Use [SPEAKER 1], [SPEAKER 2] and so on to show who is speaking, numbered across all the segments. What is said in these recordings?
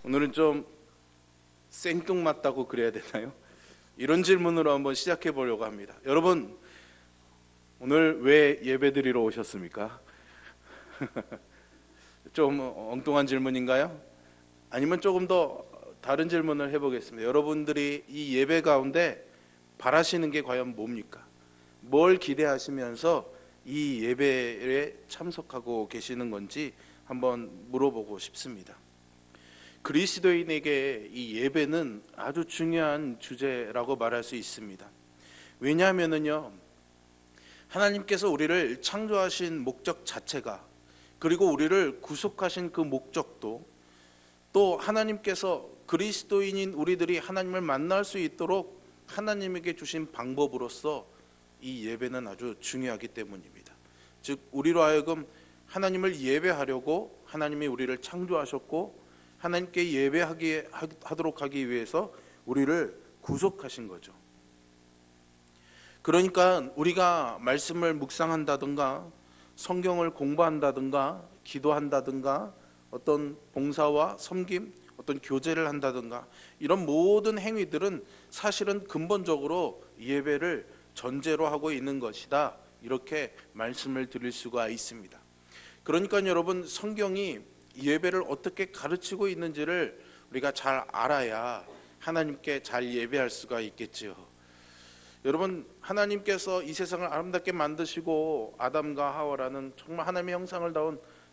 [SPEAKER 1] 오늘은 좀 생뚱맞다고 그래야 되나요? 이런 질문으로 한번 시작해 보려고 합니다. 여러분, 오늘 왜 예배드리러 오셨습니까? 좀 엉뚱한 질문인가요? 아니면 조금 더 다른 질문을 해보겠습니다. 여러분들이 이 예배 가운데 바라시는 게 과연 뭡니까? 뭘 기대하시면서 이 예배에 참석하고 계시는 건지 한번 물어보고 싶습니다. 그리스도인에게 이 예배는 아주 중요한 주제라고 말할 수 있습니다. 왜냐하면요, 하나님께서 우리를 창조하신 목적 자체가, 그리고 우리를 구속하신 그 목적도, 또 하나님께서 그리스도인인 우리들이 하나님을 만날 수 있도록 하나님에게 주신 방법으로서 이 예배는 아주 중요하기 때문입니다. 즉, 우리로 하여금 하나님을 예배하려고 하나님이 우리를 창조하셨고 하나님께 예배하도록 하기 위해서 우리를 구속하신 거죠. 그러니까 우리가 말씀을 묵상한다든가 성경을 공부한다든가 기도한다든가 어떤 봉사와 섬김, 어떤 교제를 한다든가 이런 모든 행위들은 사실은 근본적으로 예배를 전제로 하고 있는 것이다, 이렇게 말씀을 드릴 수가 있습니다. 그러니까 여러분, 성경이 예배를 어떻게 가르치고 있는지를 우리가 잘 알아야 하나님께 잘 예배할 수가 있겠지요. 여러분, 하나님께서 이 세상을 아름답게 만드시고 아담과 하와라는 정말 하나님의 형상을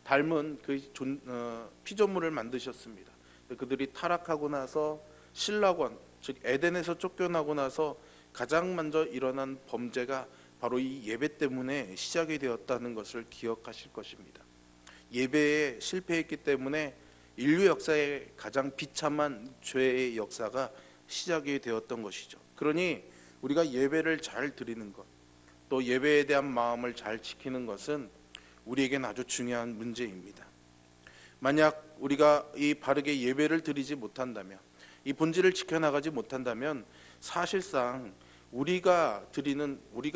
[SPEAKER 1] 닮은 그 피조물을 만드셨습니다. 그들이 타락하고 나서 신라권, 즉 에덴에서 쫓겨나고 나서 가장 먼저 일어난 범죄가 바로 이 예배 때문에 시작이 되었다는 것을 기억하실 것입니다. 예배에 실패했기 때문에 인류 역사의 가장 비참한 죄의 역사가 시작이 되었던 것이죠. 그러니 우리가 예배를 잘 드리는 것, 또 예배에 대한 마음을 잘 지키는 것은 우리에겐 아주 중요한 문제입니다. 만약 우리가 이 바르게 예배를 드리지 못한다면, 이 본질을 지켜나가지 못한다면 사실상 우리가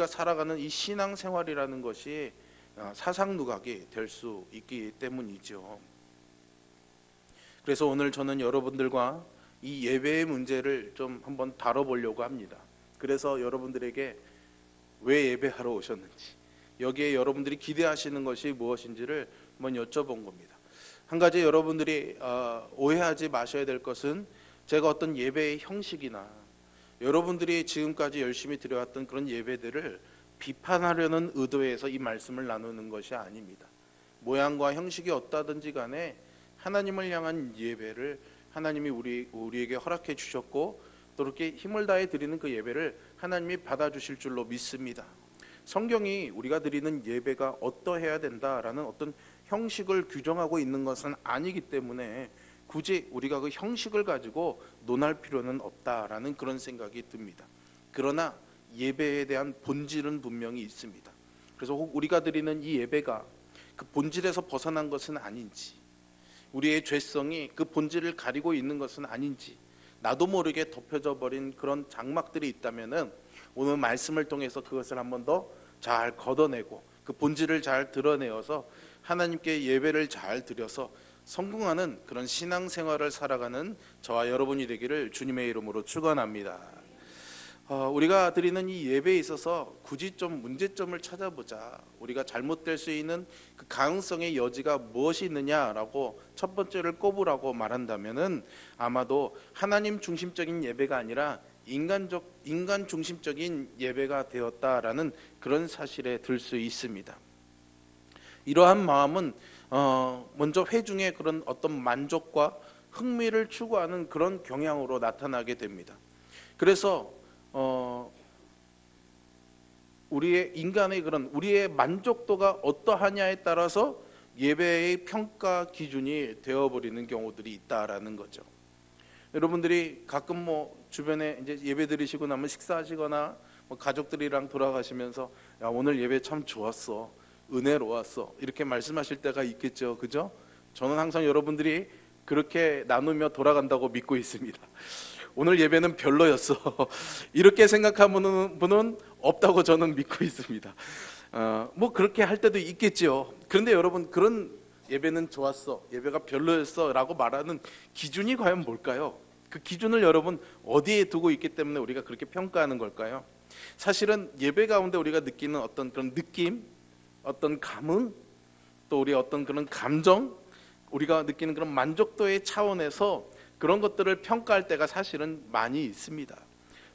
[SPEAKER 1] 살아가는 이 신앙생활이라는 것이 사상누각이 될 수 있기 때문이죠. 그래서 오늘 저는 여러분들과 이 예배의 문제를 좀 한번 다뤄보려고 합니다. 그래서 여러분들에게 왜 예배하러 오셨는지, 여기에 여러분들이 기대하시는 것이 무엇인지를 한번 여쭤본 겁니다. 한 가지 여러분들이 오해하지 마셔야 될 것은, 제가 어떤 예배의 형식이나 여러분들이 지금까지 열심히 드려왔던 그런 예배들을 비판하려는 의도에서 이 말씀을 나누는 것이 아닙니다. 모양과 형식이 어떠하든지 간에 하나님을 향한 예배를 하나님이 우리에게 허락해 주셨고, 또 이렇게 힘을 다해 드리는 그 예배를 하나님이 받아주실 줄로 믿습니다. 성경이 우리가 드리는 예배가 어떠해야 된다라는 어떤 형식을 규정하고 있는 것은 아니기 때문에 굳이 우리가 그 형식을 가지고 논할 필요는 없다라는 그런 생각이 듭니다. 그러나 예배에 대한 본질은 분명히 있습니다. 그래서 우리가 드리는 이 예배가 그 본질에서 벗어난 것은 아닌지, 우리의 죄성이 그 본질을 가리고 있는 것은 아닌지, 나도 모르게 덮여져 버린 그런 장막들이 있다면은 오늘 말씀을 통해서 그것을 한번 더 잘 걷어내고 그 본질을 잘 드러내어서 하나님께 예배를 잘 드려서 성공하는 그런 신앙생활을 살아가는 저와 여러분이 되기를 주님의 이름으로 축원합니다. 우리가 드리는 이 예배에 있어서 굳이 좀 문제점을 찾아보자, 우리가 잘못될 수 있는 그 가능성의 여지가 무엇이 있느냐라고 첫 번째를 꼽으라고 말한다면은 아마도 하나님 중심적인 예배가 아니라 인간 중심적인 예배가 되었다라는 그런 사실에 들 수 있습니다. 이러한 마음은 먼저 회중의 그런 어떤 만족과 흥미를 추구하는 그런 경향으로 나타나게 됩니다. 그래서 우리의 만족도가 어떠하냐에 따라서 예배의 평가 기준이 되어버리는 경우들이 있다라는 거죠. 여러분들이 가끔 주변에 이제 예배 드리시고 나면 식사하시거나 가족들이랑 돌아가시면서 야, 오늘 예배 참 좋았어, 은혜로웠어, 이렇게 말씀하실 때가 있겠죠, 그죠? 저는 항상 여러분들이 그렇게 나누며 돌아간다고 믿고 있습니다. 오늘 예배는 별로였어. 이렇게 생각하는 분은 없다고 저는 믿고 있습니다. 뭐 그렇게 할 때도 있겠죠. 그런데 여러분, 그런 예배는 좋았어, 예배가 별로였어 라고 말하는 기준이 과연 뭘까요? 그 기준을 여러분 어디에 두고 있기 때문에 우리가 그렇게 평가하는 걸까요? 사실은 예배 가운데 우리가 느끼는 어떤 그런 느낌, 어떤 감흥, 또 우리의 어떤 그런 감정, 우리가 느끼는 그런 만족도의 차원에서 그런 것들을 평가할 때가 사실은 많이 있습니다.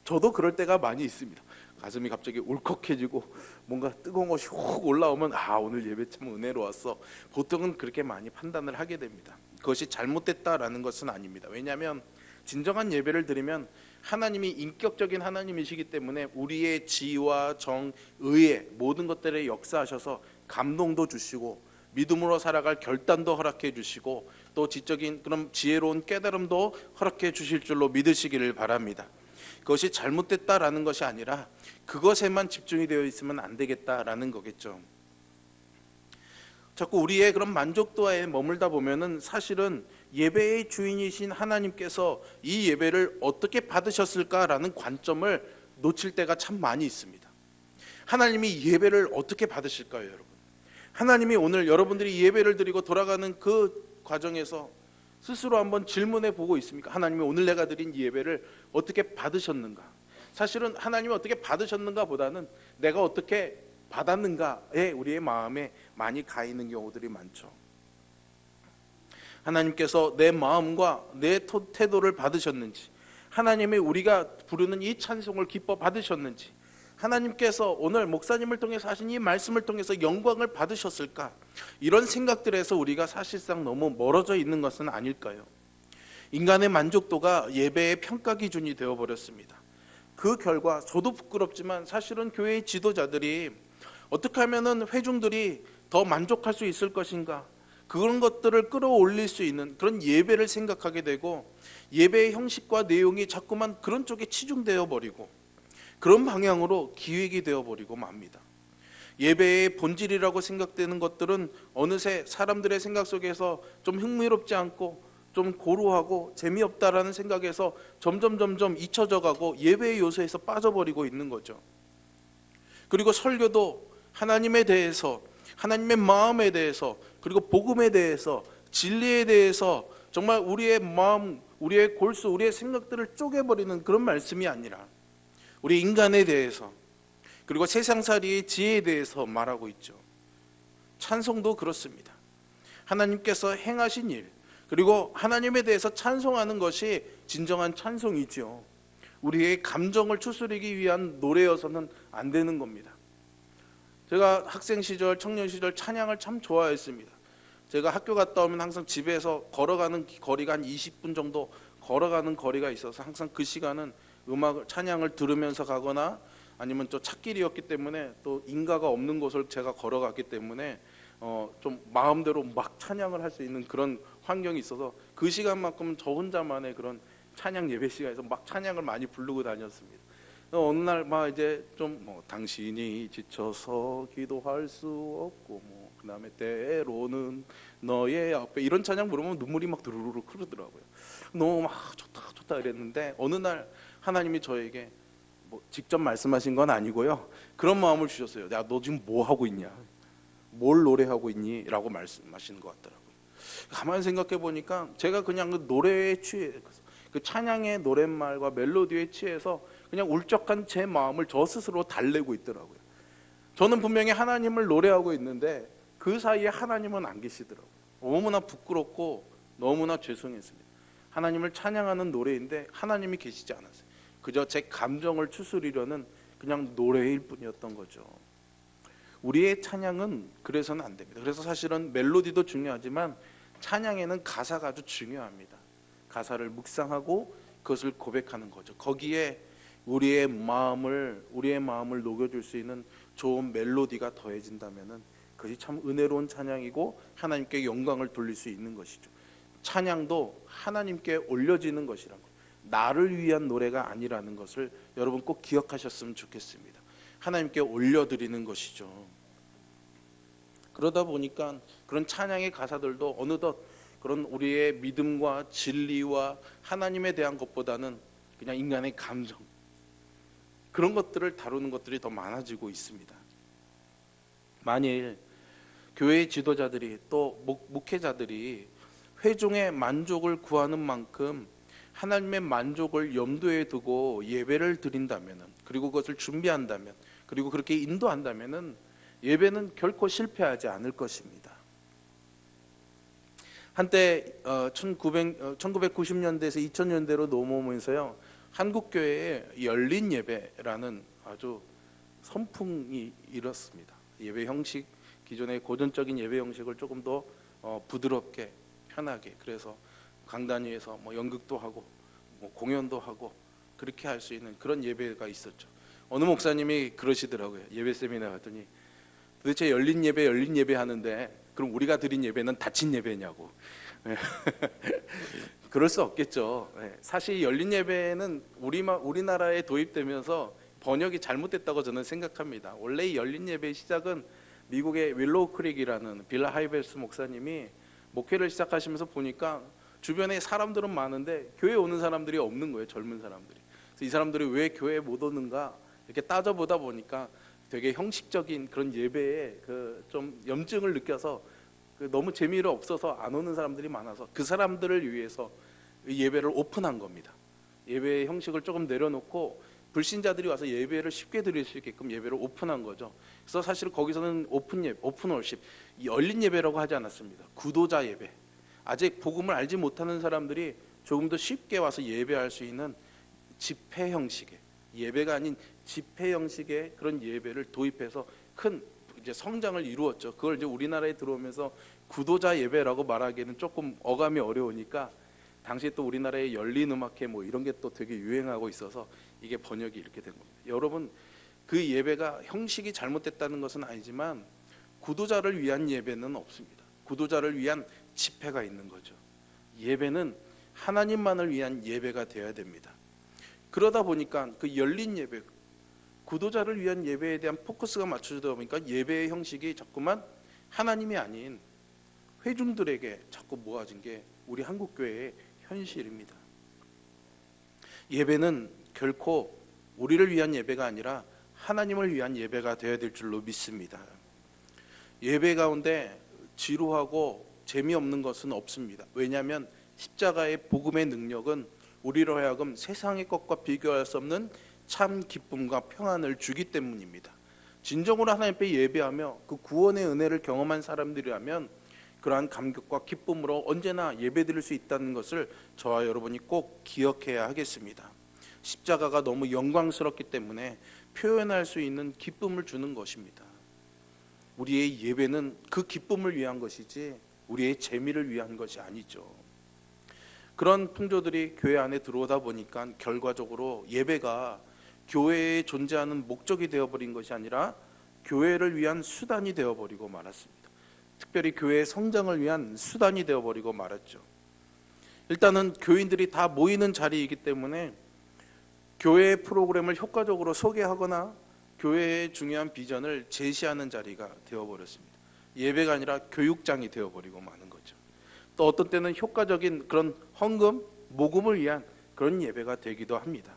[SPEAKER 1] 저도 그럴 때가 많이 있습니다. 가슴이 갑자기 울컥해지고 뭔가 뜨거운 것이 훅 올라오면 오늘 예배 참 은혜로웠어. 보통은 그렇게 많이 판단을 하게 됩니다. 그것이 잘못됐다라는 것은 아닙니다. 왜냐하면 진정한 예배를 드리면 하나님이 인격적인 하나님이시기 때문에 우리의 지와 정, 의의 모든 것들에 역사하셔서 감동도 주시고 믿음으로 살아갈 결단도 허락해 주시고 또 지적인 그런 지혜로운 깨달음도 허락해 주실 줄로 믿으시기를 바랍니다. 그것이 잘못됐다라는 것이 아니라 그것에만 집중이 되어 있으면 안 되겠다라는 거겠죠. 자꾸 우리의 그런 만족도에 머물다 보면은 사실은 예배의 주인이신 하나님께서 이 예배를 어떻게 받으셨을까라는 관점을 놓칠 때가 참 많이 있습니다. 하나님이 예배를 어떻게 받으실까요, 여러분? 하나님이 오늘 여러분들이 예배를 드리고 돌아가는 그 과정에서 스스로 한번 질문해 보고 있습니까? 하나님이 오늘 내가 드린 예배를 어떻게 받으셨는가? 사실은 하나님이 어떻게 받으셨는가 보다는 내가 어떻게 받았는가에 우리의 마음에 많이 가 있는 경우들이 많죠. 하나님께서 내 마음과 내 태도를 받으셨는지, 하나님의 우리가 부르는 이 찬송을 기뻐 받으셨는지, 하나님께서 오늘 목사님을 통해서 하신 이 말씀을 통해서 영광을 받으셨을까? 이런 생각들에서 우리가 사실상 너무 멀어져 있는 것은 아닐까요? 인간의 만족도가 예배의 평가 기준이 되어버렸습니다. 그 결과 저도 부끄럽지만 사실은 교회의 지도자들이 어떻게 하면 회중들이 더 만족할 수 있을 것인가, 그런 것들을 끌어올릴 수 있는 그런 예배를 생각하게 되고 예배의 형식과 내용이 자꾸만 그런 쪽에 치중되어 버리고 그런 방향으로 기획이 되어버리고 맙니다. 예배의 본질이라고 생각되는 것들은 어느새 사람들의 생각 속에서 좀 흥미롭지 않고 좀 고루하고 재미없다라는 생각에서 점점 잊혀져 가고 예배의 요소에서 빠져버리고 있는 거죠. 그리고 설교도 하나님에 대해서, 하나님의 마음에 대해서, 그리고 복음에 대해서, 진리에 대해서 정말 우리의 마음, 우리의 골수, 우리의 생각들을 쪼개버리는 그런 말씀이 아니라 우리 인간에 대해서, 그리고 세상살이의 지혜에 대해서 말하고 있죠. 찬송도 그렇습니다. 하나님께서 행하신 일, 그리고 하나님에 대해서 찬송하는 것이 진정한 찬송이죠. 우리의 감정을 추스리기 위한 노래여서는 안 되는 겁니다. 제가 학생 시절, 청년 시절 찬양을 참 좋아했습니다. 제가 학교 갔다 오면 항상 집에서 걸어가는 거리가 한 20분 정도 걸어가는 거리가 있어서 항상 그 시간은 음악을, 찬양을 들으면서 가거나 아니면 또 찻길이었기 때문에 또 인가가 없는 곳을 제가 걸어갔기 때문에 좀 마음대로 막 찬양을 할 수 있는 그런 환경이 있어서 그 시간만큼은 저 혼자만의 그런 찬양 예배 시간에서 막 찬양을 많이 부르고 다녔습니다. 어느 날 막 이제 좀 당신이 지쳐서 기도할 수 없고 그다음에 때로는 너의 앞에 이런 찬양 부르면 눈물이 막 두루루루 흐르더라고요. 너무 막 좋다 이랬는데 어느 날 하나님이 저에게 직접 말씀하신 건 아니고요, 그런 마음을 주셨어요. 야, 너 지금 뭐 하고 있냐? 뭘 노래하고 있니? 라고 말씀하시는 것 같더라고요. 가만히 생각해 보니까 제가 그냥 그 노래에 취해, 그 찬양의 노랫말과 멜로디에 취해서 그냥 울적한 제 마음을 저 스스로 달래고 있더라고요. 저는 분명히 하나님을 노래하고 있는데 그 사이에 하나님은 안 계시더라고요. 너무나 부끄럽고 너무나 죄송했습니다. 하나님을 찬양하는 노래인데 하나님이 계시지 않았어요. 그저 제 감정을 추스리려는 그냥 노래일 뿐이었던 거죠. 우리의 찬양은 그래서는 안 됩니다. 그래서 사실은 멜로디도 중요하지만 찬양에는 가사가 아주 중요합니다. 가사를 묵상하고 그것을 고백하는 거죠. 거기에 우리의 마음을 녹여줄 수 있는 좋은 멜로디가 더해진다면은 그것이 참 은혜로운 찬양이고 하나님께 영광을 돌릴 수 있는 것이죠. 찬양도 하나님께 올려지는 것이란 거예요. 나를 위한 노래가 아니라는 것을 여러분 꼭 기억하셨으면 좋겠습니다. 하나님께 올려드리는 것이죠. 그러다 보니까 그런 찬양의 가사들도 어느덧 그런 우리의 믿음과 진리와 하나님에 대한 것보다는 그냥 인간의 감정, 그런 것들을 다루는 것들이 더 많아지고 있습니다. 만일 교회 지도자들이 또 목회자들이 회중의 만족을 구하는 만큼 하나님의 만족을 염두에 두고 예배를 드린다면, 그리고 그것을 준비한다면, 그리고 그렇게 인도한다면 예배는 결코 실패하지 않을 것입니다. 한때 1990년대에서 2000년대로 넘어오면서요, 한국교회에 열린 예배라는 아주 선풍이 일었습니다. 예배 형식, 기존의 고전적인 예배 형식을 조금 더 부드럽게, 편하게, 그래서 강단 위에서 연극도 하고 공연도 하고 그렇게 할 수 있는 그런 예배가 있었죠. 어느 목사님이 그러시더라고요. 예배 세미나 갔더니 도대체 열린 예배 하는데 그럼 우리가 드린 예배는 닫힌 예배냐고. 그럴 수 없겠죠. 사실 열린 예배는 우리나라에 도입되면서 번역이 잘못됐다고 저는 생각합니다. 원래 이 열린 예배의 시작은 미국의 윌로우 크릭이라는 빌라 하이벨스 목사님이 목회를 시작하시면서 보니까 주변에 사람들은 많은데 교회에 오는 사람들이 없는 거예요. 젊은 사람들이. 그래서 이 사람들이 왜 교회에 못 오는가 이렇게 따져보다 보니까 되게 형식적인 그런 예배에 좀 염증을 느껴서 너무 재미가 없어서 안 오는 사람들이 많아서 그 사람들을 위해서 예배를 오픈한 겁니다. 예배의 형식을 조금 내려놓고 불신자들이 와서 예배를 쉽게 드릴 수 있게끔 예배를 오픈한 거죠. 그래서 사실 거기서는 오픈월십, 열린 예배라고 하지 않았습니다. 구도자 예배. 아직 복음을 알지 못하는 사람들이 조금 더 쉽게 와서 예배할 수 있는 집회 형식의, 예배가 아닌 집회 형식의 그런 예배를 도입해서 큰 이제 성장을 이루었죠. 그걸 이제 우리나라에 들어오면서 구도자 예배라고 말하기에는 조금 어감이 어려우니까 당시에 또 우리나라의 열린 음악회 이런 게 또 되게 유행하고 있어서 이게 번역이 이렇게 된 겁니다. 여러분, 그 예배가 형식이 잘못됐다는 것은 아니지만 구도자를 위한 예배는 없습니다. 구도자를 위한 집회가 있는 거죠. 예배는 하나님만을 위한 예배가 되어야 됩니다. 그러다 보니까 그 열린 예배, 구도자를 위한 예배에 대한 포커스가 맞춰지다 보니까 예배의 형식이 자꾸만 하나님이 아닌 회중들에게 자꾸 모아진 게 우리 한국교회의 현실입니다. 예배는 결코 우리를 위한 예배가 아니라 하나님을 위한 예배가 되어야 될 줄로 믿습니다. 예배 가운데 지루하고 재미없는 것은 없습니다. 왜냐하면 십자가의 복음의 능력은 우리로 하여금 세상의 것과 비교할 수 없는 참 기쁨과 평안을 주기 때문입니다. 진정으로 하나님 앞에 예배하며 그 구원의 은혜를 경험한 사람들이라면 그러한 감격과 기쁨으로 언제나 예배드릴 수 있다는 것을 저와 여러분이 꼭 기억해야 하겠습니다. 십자가가 너무 영광스럽기 때문에 표현할 수 있는 기쁨을 주는 것입니다. 우리의 예배는 그 기쁨을 위한 것이지 우리의 재미를 위한 것이 아니죠. 그런 풍조들이 교회 안에 들어오다 보니까 결과적으로 예배가 교회에 존재하는 목적이 되어버린 것이 아니라 교회를 위한 수단이 되어버리고 말았습니다. 특별히 교회의 성장을 위한 수단이 되어버리고 말았죠. 일단은 교인들이 다 모이는 자리이기 때문에 교회의 프로그램을 효과적으로 소개하거나 교회의 중요한 비전을 제시하는 자리가 되어버렸습니다. 예배가 아니라 교육장이 되어버리고 마는 거죠. 또 어떤 때는 효과적인 그런 헌금, 모금을 위한 그런 예배가 되기도 합니다.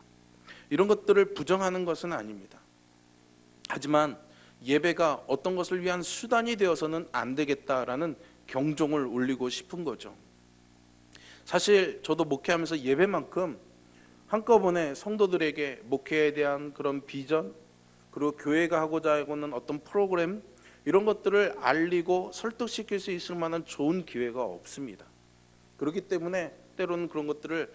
[SPEAKER 1] 이런 것들을 부정하는 것은 아닙니다. 하지만 예배가 어떤 것을 위한 수단이 되어서는 안 되겠다라는 경종을 울리고 싶은 거죠. 사실 저도 목회하면서 예배만큼 한꺼번에 성도들에게 목회에 대한 그런 비전, 그리고 교회가 하고자 하는 어떤 프로그램, 이런 것들을 알리고 설득시킬 수 있을 만한 좋은 기회가 없습니다. 그렇기 때문에 때로는 그런 것들을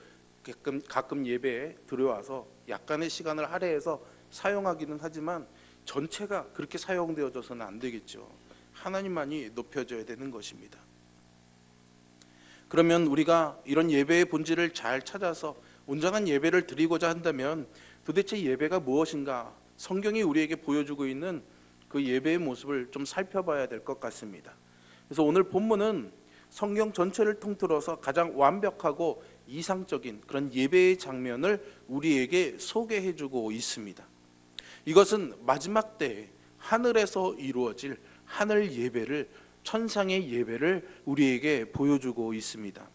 [SPEAKER 1] 가끔 예배에 들어와서 약간의 시간을 할애해서 사용하기는 하지만 전체가 그렇게 사용되어져서는 안 되겠죠. 하나님만이 높여져야 되는 것입니다. 그러면 우리가 이런 예배의 본질을 잘 찾아서 온전한 예배를 드리고자 한다면 도대체 예배가 무엇인가, 성경이 우리에게 보여주고 있는 그 예배의 모습을 좀 살펴봐야 될 것 같습니다. 그래서 오늘 본문은 성경 전체를 통틀어서 가장 완벽하고 이상적인 그런 예배의 장면을 우리에게 소개해주고 있습니다. 이것은 마지막 때에 하늘에서 이루어질 하늘 예배를, 천상의 예배를 우리에게 보여주고 있습니다.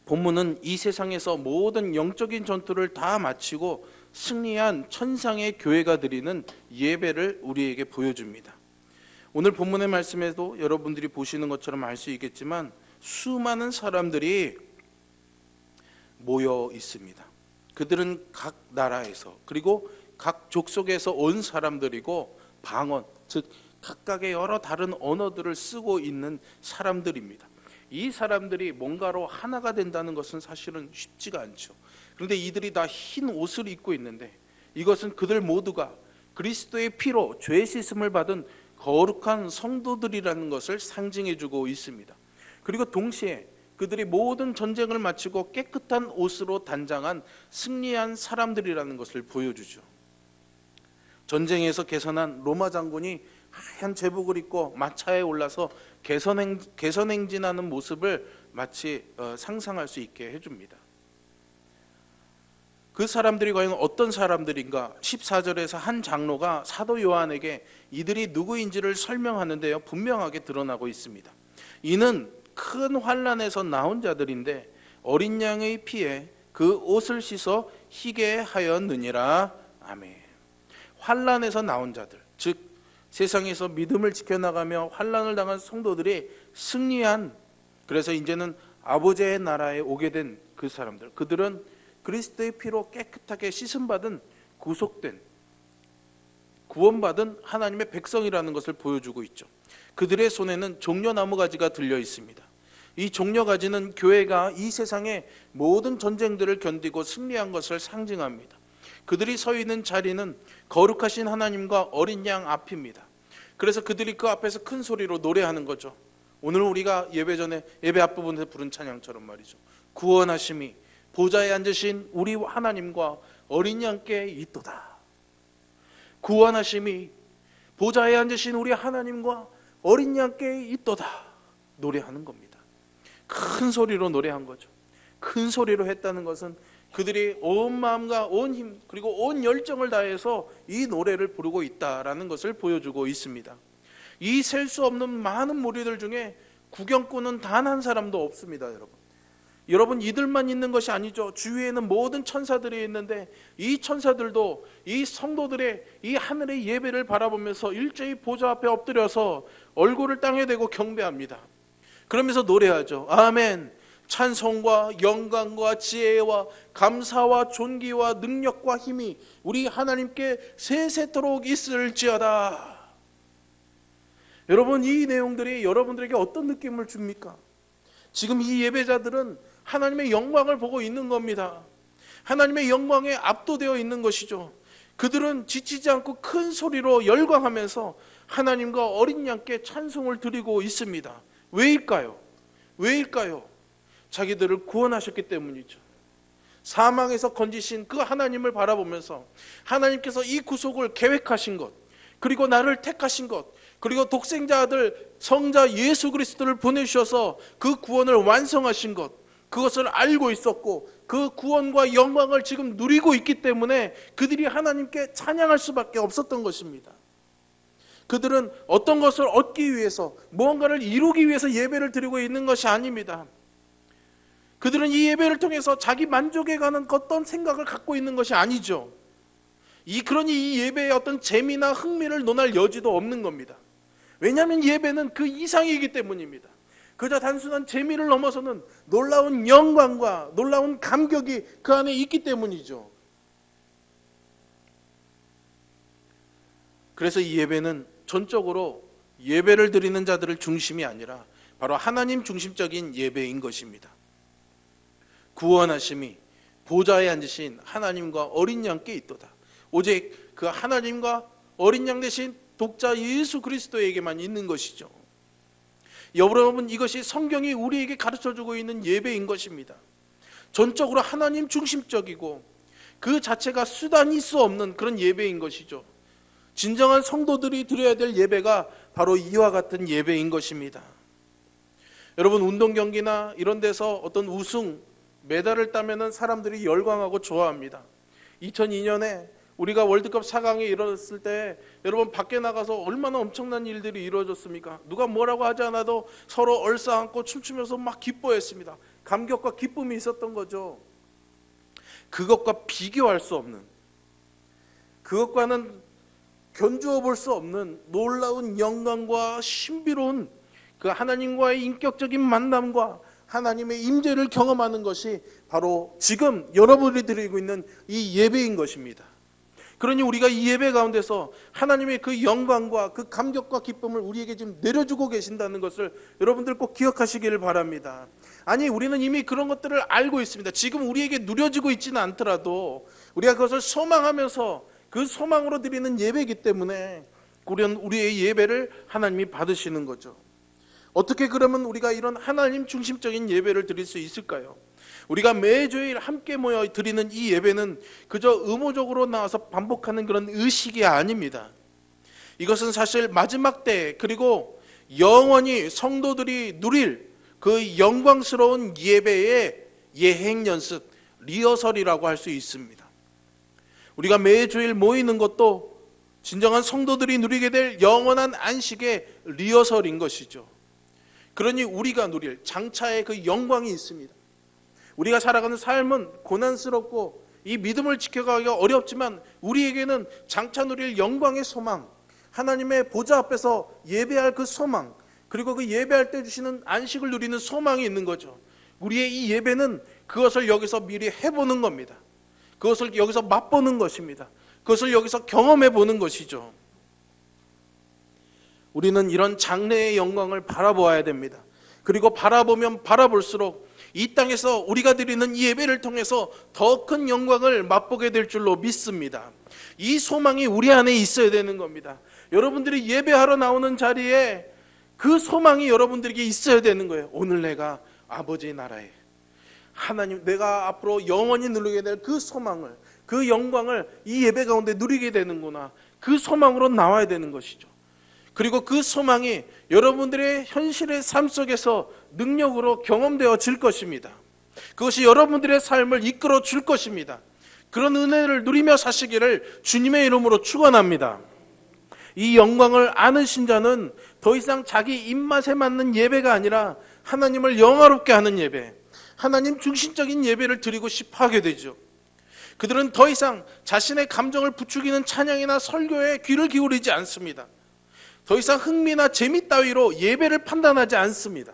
[SPEAKER 1] 본문은 이 세상에서 모든 영적인 전투를 다 마치고 승리한 천상의 교회가 드리는 예배를 우리에게 보여줍니다. 오늘 본문의 말씀에도 여러분들이 보시는 것처럼 알 수 있겠지만 수많은 사람들이 모여 있습니다. 그들은 각 나라에서 그리고 각 족속에서 온 사람들이고 방언, 즉 각각의 여러 다른 언어들을 쓰고 있는 사람들입니다. 이 사람들이 뭔가로 하나가 된다는 것은 사실은 쉽지가 않죠. 그런데 이들이 다 흰 옷을 입고 있는데 이것은 그들 모두가 그리스도의 피로 죄 씻음을 받은 거룩한 성도들이라는 것을 상징해주고 있습니다. 그리고 동시에 그들이 모든 전쟁을 마치고 깨끗한 옷으로 단장한 승리한 사람들이라는 것을 보여주죠. 전쟁에서 개선한 로마 장군이 하얀 제복을 입고 마차에 올라서 개선행진하는 모습을 마치 상상할 수 있게 해줍니다. 그 사람들이 과연 어떤 사람들인가? 14절에서 한 장로가 사도 요한에게 이들이 누구인지를 설명하는데요, 분명하게 드러나고 있습니다. 이는 큰 환난에서 나온 자들인데 어린 양의 피에 그 옷을 씻어 희게 하였느니라. 아멘. 환난에서 나온 자들, 즉 세상에서 믿음을 지켜나가며 환난을 당한 성도들이 승리한, 그래서 이제는 아버지의 나라에 오게 된 그 사람들, 그들은 그리스도의 피로 깨끗하게 씻음받은 구속된 구원받은 하나님의 백성이라는 것을 보여주고 있죠. 그들의 손에는 종려나무 가지가 들려 있습니다. 이 종려가지는 교회가 이 세상의 모든 전쟁들을 견디고 승리한 것을 상징합니다. 그들이 서 있는 자리는 거룩하신 하나님과 어린 양 앞입니다. 그래서 그들이 그 앞에서 큰 소리로 노래하는 거죠. 오늘 우리가 예배 전에 예배 앞부분에서 부른 찬양처럼 말이죠. 구원하심이 보좌에 앉으신 우리 하나님과 어린 양께 있도다. 구원하심이 보좌에 앉으신 우리 하나님과 어린 양께 있도다. 노래하는 겁니다. 큰 소리로 노래한 거죠. 큰 소리로 했다는 것은 그들이 온 마음과 온 힘 그리고 온 열정을 다해서 이 노래를 부르고 있다라는 것을 보여주고 있습니다. 이 셀 수 없는 많은 무리들 중에 구경꾼은 단 한 사람도 없습니다. 여러분 이들만 있는 것이 아니죠. 주위에는 모든 천사들이 있는데 이 천사들도 이 성도들의 이 하늘의 예배를 바라보면서 일제히 보좌 앞에 엎드려서 얼굴을 땅에 대고 경배합니다. 그러면서 노래하죠. 아멘. 찬송과 영광과 지혜와 감사와 존귀와 능력과 힘이 우리 하나님께 세세토록 있을지어다. 여러분 이 내용들이 여러분들에게 어떤 느낌을 줍니까? 지금 이 예배자들은 하나님의 영광을 보고 있는 겁니다. 하나님의 영광에 압도되어 있는 것이죠. 그들은 지치지 않고 큰 소리로 열광하면서 하나님과 어린 양께 찬송을 드리고 있습니다. 왜일까요? 왜일까요? 자기들을 구원하셨기 때문이죠. 사망에서 건지신 그 하나님을 바라보면서 하나님께서 이 구속을 계획하신 것, 그리고 나를 택하신 것, 그리고 독생자 아들 성자 예수 그리스도를 보내주셔서 그 구원을 완성하신 것, 그것을 알고 있었고 그 구원과 영광을 지금 누리고 있기 때문에 그들이 하나님께 찬양할 수밖에 없었던 것입니다. 그들은 어떤 것을 얻기 위해서 무언가를 이루기 위해서 예배를 드리고 있는 것이 아닙니다. 그들은 이 예배를 통해서 자기 만족에 관한 어떤 생각을 갖고 있는 것이 아니죠. 그러니 이 예배의 어떤 재미나 흥미를 논할 여지도 없는 겁니다. 왜냐하면 예배는 그 이상이기 때문입니다. 그저 단순한 재미를 넘어서는 놀라운 영광과 놀라운 감격이 그 안에 있기 때문이죠. 그래서 이 예배는 전적으로 예배를 드리는 자들을 중심이 아니라 바로 하나님 중심적인 예배인 것입니다. 구원하심이 보좌에 앉으신 하나님과 어린 양께 있도다. 오직 그 하나님과 어린 양 대신 독자 예수 그리스도에게만 있는 것이죠. 여러분 이것이 성경이 우리에게 가르쳐주고 있는 예배인 것입니다. 전적으로 하나님 중심적이고 그 자체가 수단일 수 없는 그런 예배인 것이죠. 진정한 성도들이 드려야 될 예배가 바로 이와 같은 예배인 것입니다. 여러분 운동 경기나 이런 데서 어떤 우승 메달을 따면은 사람들이 열광하고 좋아합니다. 2002년에 우리가 월드컵 4강에 이르렀을 때 여러분 밖에 나가서 얼마나 엄청난 일들이 이루어졌습니까? 누가 뭐라고 하지 않아도 서로 얼싸안고 춤추면서 막 기뻐했습니다. 감격과 기쁨이 있었던 거죠. 그것과 비교할 수 없는, 그것과는 견주어 볼 수 없는 놀라운 영광과 신비로운 그 하나님과의 인격적인 만남과 하나님의 임재를 경험하는 것이 바로 지금 여러분이 드리고 있는 이 예배인 것입니다. 그러니 우리가 이 예배 가운데서 하나님의 그 영광과 그 감격과 기쁨을 우리에게 지금 내려주고 계신다는 것을 여러분들 꼭 기억하시기를 바랍니다. 아니, 우리는 이미 그런 것들을 알고 있습니다. 지금 우리에게 누려지고 있지는 않더라도 우리가 그것을 소망하면서 그 소망으로 드리는 예배이기 때문에 우리의 예배를 하나님이 받으시는 거죠. 어떻게 그러면 우리가 이런 하나님 중심적인 예배를 드릴 수 있을까요? 우리가 매주일 함께 모여 드리는 이 예배는 그저 의무적으로 나와서 반복하는 그런 의식이 아닙니다. 이것은 사실 마지막 때, 그리고 영원히 성도들이 누릴 그 영광스러운 예배의 예행 연습, 리허설이라고 할 수 있습니다. 우리가 매주일 모이는 것도 진정한 성도들이 누리게 될 영원한 안식의 리허설인 것이죠. 그러니 우리가 누릴 장차의 그 영광이 있습니다. 우리가 살아가는 삶은 고난스럽고 이 믿음을 지켜가기가 어렵지만 우리에게는 장차 누릴 영광의 소망, 하나님의 보좌 앞에서 예배할 그 소망, 그리고 그 예배할 때 주시는 안식을 누리는 소망이 있는 거죠. 우리의 이 예배는 그것을 여기서 미리 해보는 겁니다. 그것을 여기서 맛보는 것입니다. 그것을 여기서 경험해 보는 것이죠. 우리는 이런 장래의 영광을 바라보아야 됩니다. 그리고 바라보면 바라볼수록 이 땅에서 우리가 드리는 이 예배를 통해서 더 큰 영광을 맛보게 될 줄로 믿습니다. 이 소망이 우리 안에 있어야 되는 겁니다. 여러분들이 예배하러 나오는 자리에 그 소망이 여러분들에게 있어야 되는 거예요. 오늘 내가 아버지의 나라에 하나님, 내가 앞으로 영원히 누리게 될 그 소망을, 그 영광을 이 예배 가운데 누리게 되는구나. 그 소망으로 나와야 되는 것이죠. 그리고 그 소망이 여러분들의 현실의 삶 속에서 능력으로 경험되어질 것입니다. 그것이 여러분들의 삶을 이끌어 줄 것입니다. 그런 은혜를 누리며 사시기를 주님의 이름으로 축원합니다. 이 영광을 아는 신자는 더 이상 자기 입맛에 맞는 예배가 아니라 하나님을 영화롭게 하는 예배, 하나님 중심적인 예배를 드리고 싶어 하게 되죠. 그들은 더 이상 자신의 감정을 부추기는 찬양이나 설교에 귀를 기울이지 않습니다. 더 이상 흥미나 재미 따위로 예배를 판단하지 않습니다.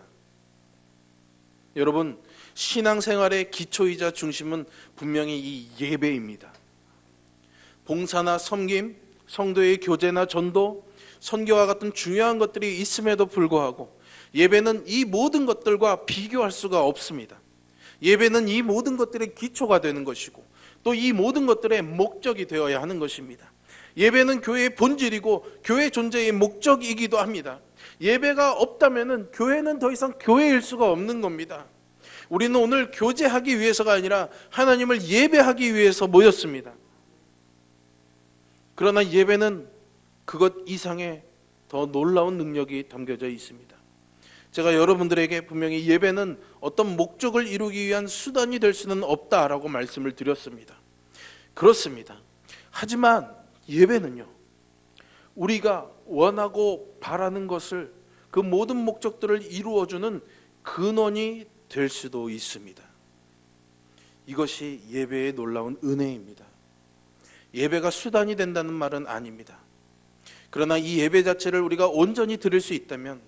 [SPEAKER 1] 여러분, 신앙생활의 기초이자 중심은 분명히 이 예배입니다. 봉사나 섬김, 성도의 교제나 전도, 선교와 같은 중요한 것들이 있음에도 불구하고 예배는 이 모든 것들과 비교할 수가 없습니다. 예배는 이 모든 것들의 기초가 되는 것이고 또 이 모든 것들의 목적이 되어야 하는 것입니다. 예배는 교회의 본질이고 교회 존재의 목적이기도 합니다. 예배가 없다면 교회는 더 이상 교회일 수가 없는 겁니다. 우리는 오늘 교제하기 위해서가 아니라 하나님을 예배하기 위해서 모였습니다. 그러나 예배는 그것 이상의 더 놀라운 능력이 담겨져 있습니다. 제가 여러분들에게 분명히 예배는 어떤 목적을 이루기 위한 수단이 될 수는 없다라고 말씀을 드렸습니다. 그렇습니다. 하지만 예배는요, 우리가 원하고 바라는 것을, 그 모든 목적들을 이루어주는 근원이 될 수도 있습니다. 이것이 예배의 놀라운 은혜입니다. 예배가 수단이 된다는 말은 아닙니다. 그러나 이 예배 자체를 우리가 온전히 드릴 수 있다면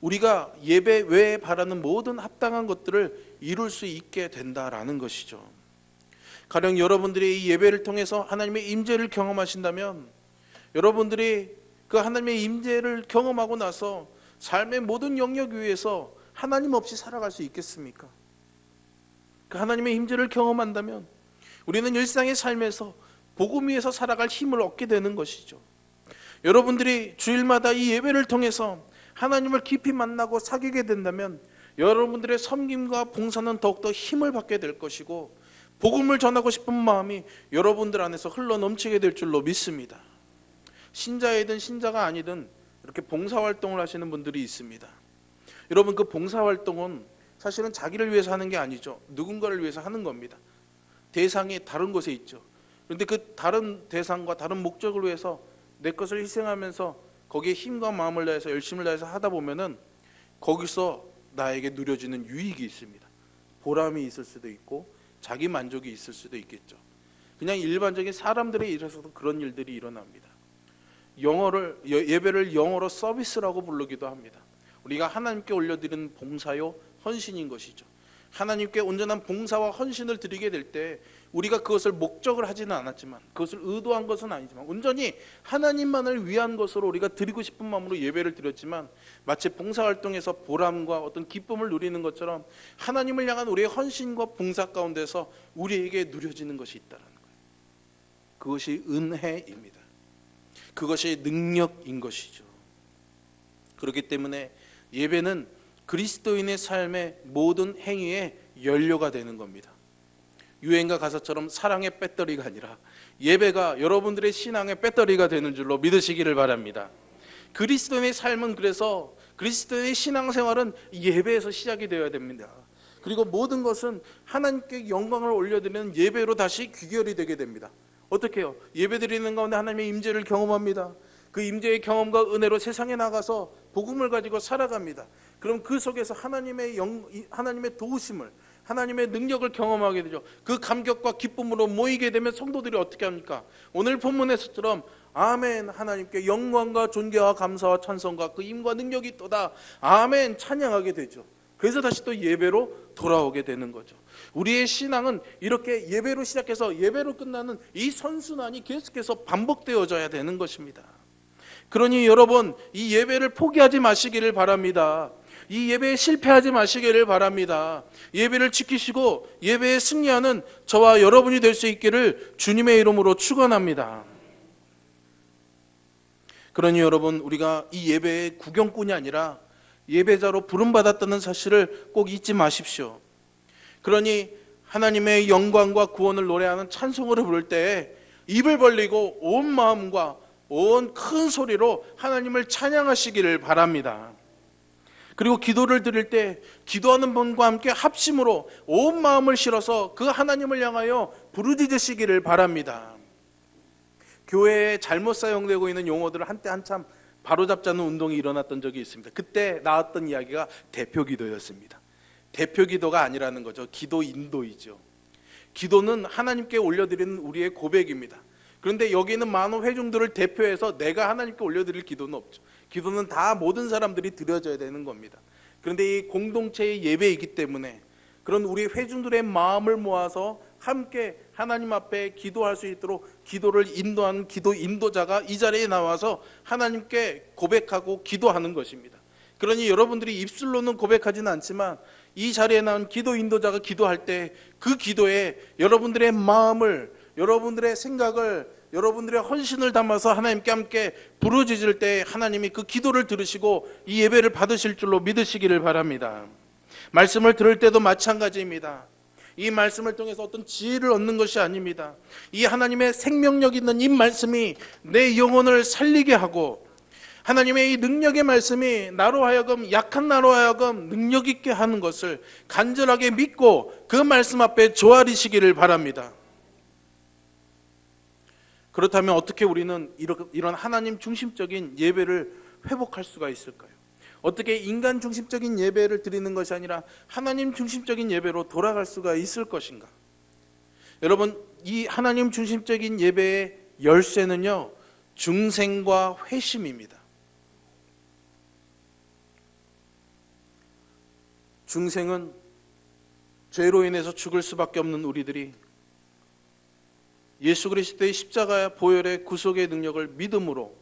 [SPEAKER 1] 우리가 예배 외에 바라는 모든 합당한 것들을 이룰 수 있게 된다라는 것이죠. 가령 여러분들이 이 예배를 통해서 하나님의 임재를 경험하신다면 여러분들이 그 하나님의 임재를 경험하고 나서 삶의 모든 영역 위에서 하나님 없이 살아갈 수 있겠습니까? 그 하나님의 임재를 경험한다면 우리는 일상의 삶에서 복음 위에서 살아갈 힘을 얻게 되는 것이죠. 여러분들이 주일마다 이 예배를 통해서 하나님을 깊이 만나고 사귀게 된다면 여러분들의 섬김과 봉사는 더욱더 힘을 받게 될 것이고 복음을 전하고 싶은 마음이 여러분들 안에서 흘러 넘치게 될 줄로 믿습니다. 신자이든 신자가 아니든 이렇게 봉사활동을 하시는 분들이 있습니다. 여러분, 그 봉사활동은 사실은 자기를 위해서 하는 게 아니죠. 누군가를 위해서 하는 겁니다. 대상이 다른 곳에 있죠. 그런데 그 다른 대상과 다른 목적을 위해서 내 것을 희생하면서 거기에 힘과 마음을 다해서 열심을 다해서 하다 보면은 거기서 나에게 누려지는 유익이 있습니다. 보람이 있을 수도 있고 자기 만족이 있을 수도 있겠죠. 그냥 일반적인 사람들의 일에서도 그런 일들이 일어납니다. 예배를 영어로 서비스라고 부르기도 합니다. 우리가 하나님께 올려드리는 봉사요 헌신인 것이죠. 하나님께 온전한 봉사와 헌신을 드리게 될 때 우리가 그것을 목적을 하지는 않았지만, 그것을 의도한 것은 아니지만 온전히 하나님만을 위한 것으로 우리가 드리고 싶은 마음으로 예배를 드렸지만, 마치 봉사활동에서 보람과 어떤 기쁨을 누리는 것처럼 하나님을 향한 우리의 헌신과 봉사 가운데서 우리에게 누려지는 것이 있다는 거예요. 그것이 은혜입니다. 그것이 능력인 것이죠. 그렇기 때문에 예배는 그리스도인의 삶의 모든 행위에 연료가 되는 겁니다. 유행가 가사처럼 사랑의 배터리가 아니라 예배가 여러분들의 신앙의 배터리가 되는 줄로 믿으시기를 바랍니다. 그리스도인의 삶은, 그래서 그리스도인의 신앙생활은 예배에서 시작이 되어야 됩니다. 그리고 모든 것은 하나님께 영광을 올려드리는 예배로 다시 귀결이 되게 됩니다. 어떻게 해요? 예배 드리는 가운데 하나님의 임재를 경험합니다. 그 임재의 경험과 은혜로 세상에 나가서 복음을 가지고 살아갑니다. 그럼 그 속에서 하나님의 도우심을, 하나님의 능력을 경험하게 되죠. 그 감격과 기쁨으로 모이게 되면 성도들이 어떻게 합니까? 오늘 본문에서처럼 아멘, 하나님께 영광과 존귀와 감사와 찬송과 그 힘과 능력이 있도다, 아멘, 찬양하게 되죠. 그래서 다시 또 예배로 돌아오게 되는 거죠. 우리의 신앙은 이렇게 예배로 시작해서 예배로 끝나는 이 선순환이 계속해서 반복되어져야 되는 것입니다. 그러니 여러분, 이 예배를 포기하지 마시기를 바랍니다. 이 예배에 실패하지 마시기를 바랍니다. 예배를 지키시고 예배에 승리하는 저와 여러분이 될 수 있기를 주님의 이름으로 축원합니다. 그러니 여러분, 우리가 이 예배의 구경꾼이 아니라 예배자로 부름받았다는 사실을 꼭 잊지 마십시오. 그러니 하나님의 영광과 구원을 노래하는 찬송으로 부를 때 입을 벌리고 온 마음과 온 큰 소리로 하나님을 찬양하시기를 바랍니다. 그리고 기도를 드릴 때 기도하는 분과 함께 합심으로 온 마음을 실어서 그 하나님을 향하여 부르짖으시기를 바랍니다. 교회에 잘못 사용되고 있는 용어들을 한때 한참 바로잡자는 운동이 일어났던 적이 있습니다. 그때 나왔던 이야기가 대표기도였습니다. 대표기도가 아니라는 거죠. 기도 인도이죠. 기도는 하나님께 올려드리는 우리의 고백입니다. 그런데 여기 있는 많은 회중들을 대표해서 내가 하나님께 올려드릴 기도는 없죠. 기도는 다 모든 사람들이 드려져야 되는 겁니다. 그런데 이 공동체의 예배이기 때문에 그런 우리 회중들의 마음을 모아서 함께 하나님 앞에 기도할 수 있도록 기도를 인도하는 기도 인도자가 이 자리에 나와서 하나님께 고백하고 기도하는 것입니다. 그러니 여러분들이 입술로는 고백하지는 않지만 이 자리에 나온 기도 인도자가 기도할 때 그 기도에 여러분들의 마음을, 여러분들의 생각을, 여러분들의 헌신을 담아서 하나님께 함께 부르짖을 때 하나님이 그 기도를 들으시고 이 예배를 받으실 줄로 믿으시기를 바랍니다. 말씀을 들을 때도 마찬가지입니다. 이 말씀을 통해서 어떤 지혜를 얻는 것이 아닙니다. 이 하나님의 생명력 있는 이 말씀이 내 영혼을 살리게 하고, 하나님의 이 능력의 말씀이 나로 하여금, 약한 나로 하여금 능력 있게 하는 것을 간절하게 믿고 그 말씀 앞에 조아리시기를 바랍니다. 그렇다면 어떻게 우리는 이런 하나님 중심적인 예배를 회복할 수가 있을까요? 어떻게 인간 중심적인 예배를 드리는 것이 아니라 하나님 중심적인 예배로 돌아갈 수가 있을 것인가? 여러분, 이 하나님 중심적인 예배의 열쇠는요, 중생과 회심입니다. 중생은 죄로 인해서 죽을 수밖에 없는 우리들이 예수 그리스도의 십자가 보혈의 구속의 능력을 믿음으로,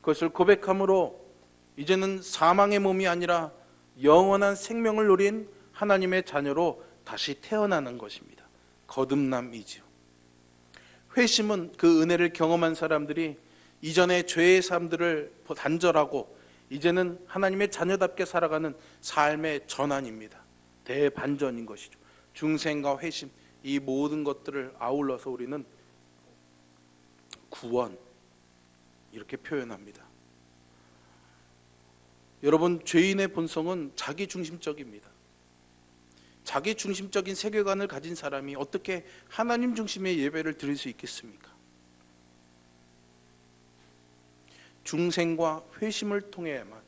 [SPEAKER 1] 그것을 고백함으로 이제는 사망의 몸이 아니라 영원한 생명을 누린 하나님의 자녀로 다시 태어나는 것입니다. 거듭남이지요. 회심은 그 은혜를 경험한 사람들이 이전의 죄의 삶들을 단절하고 이제는 하나님의 자녀답게 살아가는 삶의 전환입니다. 대반전인 것이죠. 중생과 회심, 이 모든 것들을 아울러서 우리는 구원, 이렇게 표현합니다. 여러분, 죄인의 본성은 자기 중심적입니다. 자기 중심적인 세계관을 가진 사람이 어떻게 하나님 중심의 예배를 드릴 수 있겠습니까? 중생과 회심을 통해야만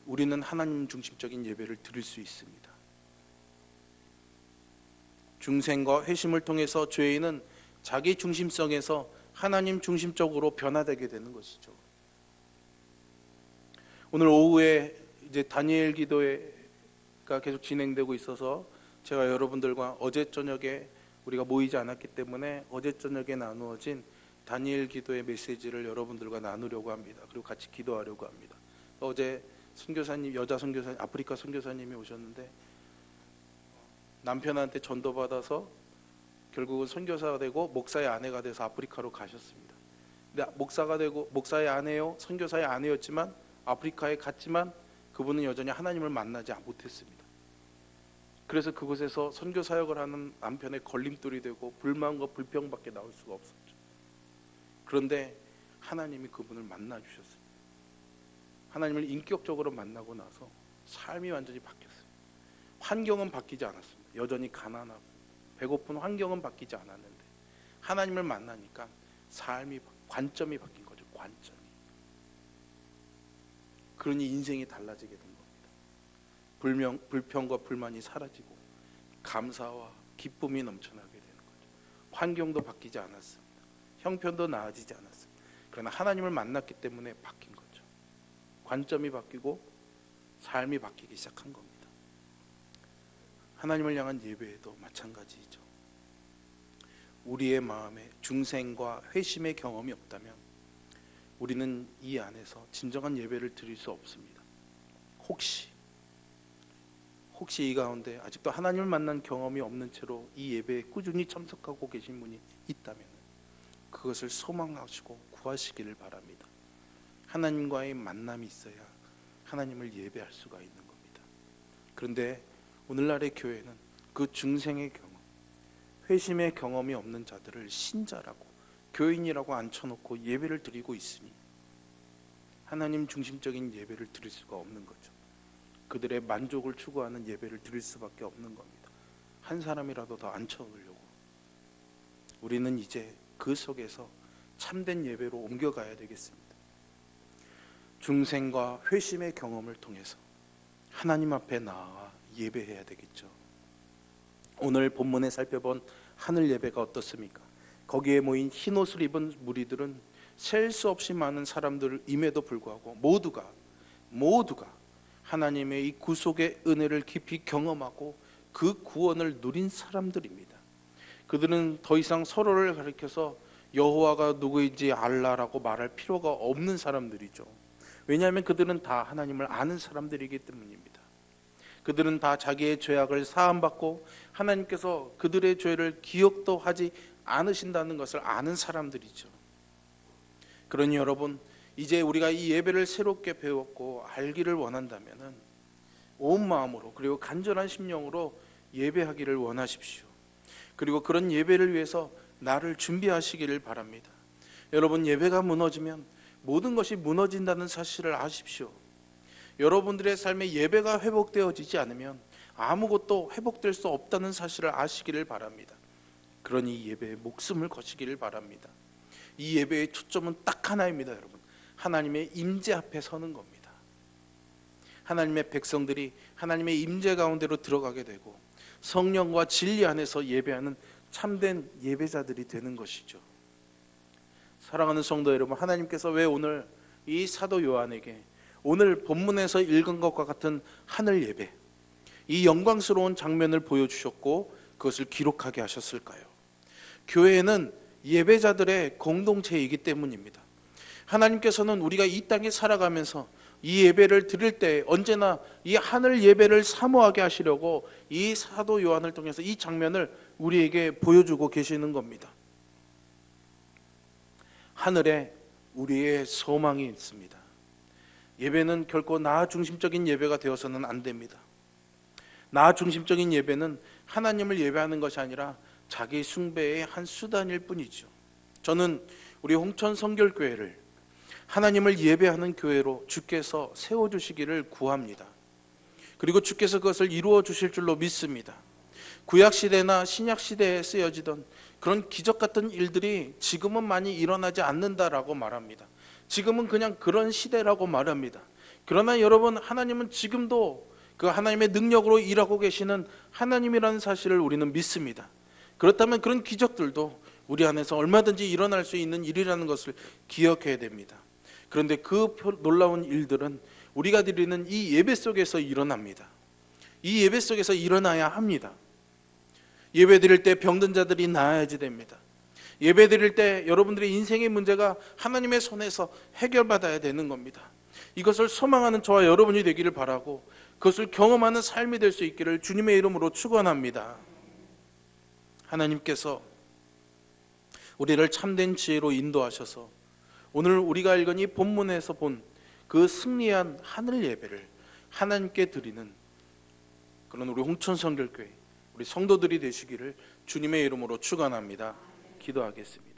[SPEAKER 1] 우리는 하나님 중심적인 예배를 드릴 수 있습니다. 중생과 회심을 통해서 죄인은 자기 중심성에서 하나님 중심적으로 변화되게 되는 것이죠. 오늘 오후에 이제 다니엘 기도회가 계속 진행되고 있어서 제가 여러분들과 어제 저녁에 우리가 모이지 않았기 때문에 어제 저녁에 나누어진 다니엘 기도의 메시지를 여러분들과 나누려고 합니다. 그리고 같이 기도하려고 합니다. 어제 선교사님, 여자 선교사님, 아프리카 선교사님이 오셨는데 남편한테 전도받아서 결국은 선교사가 되고 목사의 아내가 돼서 아프리카로 가셨습니다. 근데 목사가 되고 목사의 아내요, 선교사의 아내였지만 아프리카에 갔지만 그분은 여전히 하나님을 만나지 못했습니다. 그래서 그곳에서 선교 사역을 하는 남편의 걸림돌이 되고 불만과 불평밖에 나올 수가 없었죠. 그런데 하나님이 그분을 만나 주셨습니다. 하나님을 인격적으로 만나고 나서 삶이 완전히 바뀌었어요. 환경은 바뀌지 않았습니다. 여전히 가난하고 배고픈 환경은 바뀌지 않았는데 하나님을 만나니까 삶이 관점이 바뀐 거죠. 관점이. 그러니 인생이 달라지게 된 겁니다. 불평과 불만이 사라지고 감사와 기쁨이 넘쳐나게 되는 거죠. 환경도 바뀌지 않았습니다. 형편도 나아지지 않았습니다. 그러나 하나님을 만났기 때문에 바뀐 거죠. 관점이 바뀌고 삶이 바뀌기 시작한 겁니다. 하나님을 향한 예배에도 마찬가지이죠. 우리의 마음에 중생과 회심의 경험이 없다면 우리는 이 안에서 진정한 예배를 드릴 수 없습니다. 혹시 이 가운데 아직도 하나님을 만난 경험이 없는 채로 이 예배에 꾸준히 참석하고 계신 분이 있다면 그것을 소망하시고 구하시기를 바랍니다. 하나님과의 만남이 있어야 하나님을 예배할 수가 있는 겁니다. 그런데 오늘날의 교회는 그 중생의 경험, 회심의 경험이 없는 자들을 신자라고, 교인이라고 앉혀놓고 예배를 드리고 있으니 하나님 중심적인 예배를 드릴 수가 없는 거죠. 그들의 만족을 추구하는 예배를 드릴 수밖에 없는 겁니다. 한 사람이라도 더 앉혀놓으려고. 우리는 이제 그 속에서 참된 예배로 옮겨가야 되겠습니다. 중생과 회심의 경험을 통해서 하나님 앞에 나아가 예배해야 되겠죠. 오늘 본문에 살펴본 하늘 예배가 어떻습니까? 거기에 모인 흰옷을 입은 무리들은 셀 수 없이 많은 사람들임에도 불구하고 모두가 하나님의 이 구속의 은혜를 깊이 경험하고 그 구원을 누린 사람들입니다. 그들은 더 이상 서로를 가리켜서 여호와가 누구인지 알라라고 말할 필요가 없는 사람들이죠. 왜냐하면 그들은 다 하나님을 아는 사람들이기 때문입니다. 그들은 다 자기의 죄악을 사함받고 하나님께서 그들의 죄를 기억도 하지 않으신다는 것을 아는 사람들이죠. 그러니 여러분, 이제 우리가 이 예배를 새롭게 배웠고 알기를 원한다면 온 마음으로 그리고 간절한 심령으로 예배하기를 원하십시오. 그리고 그런 예배를 위해서 나를 준비하시기를 바랍니다. 여러분, 예배가 무너지면 모든 것이 무너진다는 사실을 아십시오. 여러분들의 삶에 예배가 회복되어지지 않으면 아무것도 회복될 수 없다는 사실을 아시기를 바랍니다. 그러니 예배에 목숨을 거시기를 바랍니다. 이 예배의 초점은 딱 하나입니다. 여러분, 하나님의 임재 앞에 서는 겁니다. 하나님의 백성들이 하나님의 임재 가운데로 들어가게 되고 성령과 진리 안에서 예배하는 참된 예배자들이 되는 것이죠. 사랑하는 성도 여러분, 하나님께서 왜 오늘 이 사도 요한에게 오늘 본문에서 읽은 것과 같은 하늘 예배, 이 영광스러운 장면을 보여주셨고 그것을 기록하게 하셨을까요? 교회는 예배자들의 공동체이기 때문입니다. 하나님께서는 우리가 이 땅에 살아가면서 이 예배를 드릴 때 언제나 이 하늘 예배를 사모하게 하시려고 이 사도 요한을 통해서 이 장면을 우리에게 보여주고 계시는 겁니다. 하늘에 우리의 소망이 있습니다. 예배는 결코 나 중심적인 예배가 되어서는 안 됩니다. 나 중심적인 예배는 하나님을 예배하는 것이 아니라 자기 숭배의 한 수단일 뿐이죠. 저는 우리 홍천 성결교회를 하나님을 예배하는 교회로 주께서 세워주시기를 구합니다. 그리고 주께서 그것을 이루어 주실 줄로 믿습니다. 구약시대나 신약시대에 쓰여지던 그런 기적 같은 일들이 지금은 많이 일어나지 않는다라고 말합니다. 지금은 그냥 그런 시대라고 말합니다. 그러나 여러분, 하나님은 지금도 그 하나님의 능력으로 일하고 계시는 하나님이라는 사실을 우리는 믿습니다. 그렇다면 그런 기적들도 우리 안에서 얼마든지 일어날 수 있는 일이라는 것을 기억해야 됩니다. 그런데 그 놀라운 일들은 우리가 드리는 이 예배 속에서 일어납니다. 이 예배 속에서 일어나야 합니다. 예배 드릴 때 병든 자들이 나아야지 됩니다. 예배 드릴 때 여러분들의 인생의 문제가 하나님의 손에서 해결받아야 되는 겁니다. 이것을 소망하는 저와 여러분이 되기를 바라고 그것을 경험하는 삶이 될 수 있기를 주님의 이름으로 축원합니다. 하나님께서 우리를 참된 지혜로 인도하셔서 오늘 우리가 읽은 이 본문에서 본 그 승리한 하늘 예배를 하나님께 드리는 그런 우리 홍천성결교회 우리 성도들이 되시기를 주님의 이름으로 축원합니다. 기도하겠습니다.